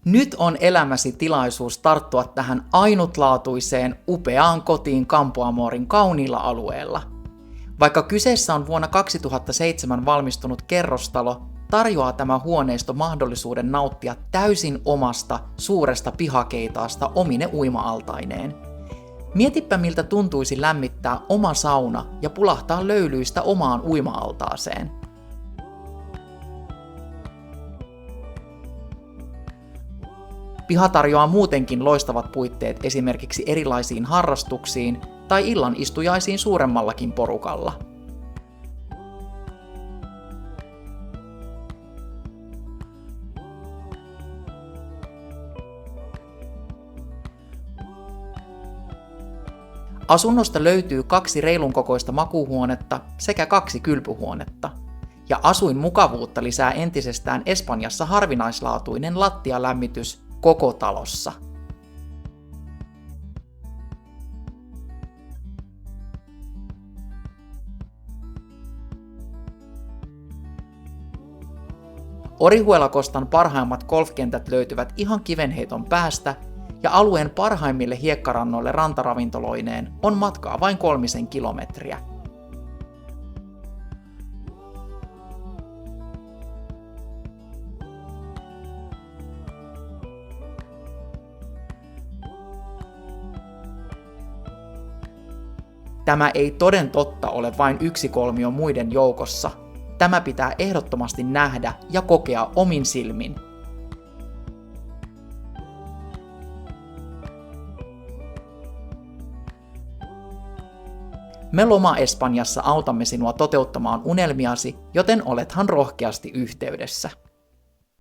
Nyt on elämäsi tilaisuus tarttua tähän ainutlaatuiseen, upeaan kotiin Campo Amorin kauniilla alueella. Vaikka kyseessä on vuonna 2007 valmistunut kerrostalo, tarjoaa tämä huoneisto mahdollisuuden nauttia täysin omasta, suuresta pihakeitaasta omine uima-altaineen. Mietipä miltä tuntuisi lämmittää oma sauna ja pulahtaa löylyistä omaan uima-altaaseen. Piha tarjoaa muutenkin loistavat puitteet esimerkiksi erilaisiin harrastuksiin tai illan istujaisiin suuremmallakin porukalla. Asunnosta löytyy 2 reilun kokoista makuuhuonetta sekä 2 kylpyhuonetta. Ja asuinmukavuutta lisää entisestään Espanjassa harvinaislaatuinen lattialämmitys koko talossa. Orihuela Costan parhaimmat golfkentät löytyvät ihan kivenheiton päästä, ja alueen parhaimmille hiekkarannoille rantaravintoloineen on matkaa vain 3 kilometriä. Tämä ei toden totta ole vain yksi kolmio muiden joukossa. Tämä pitää ehdottomasti nähdä ja kokea omin silmin. Me Loma-Espanjassa autamme sinua toteuttamaan unelmiasi, joten olethan rohkeasti yhteydessä.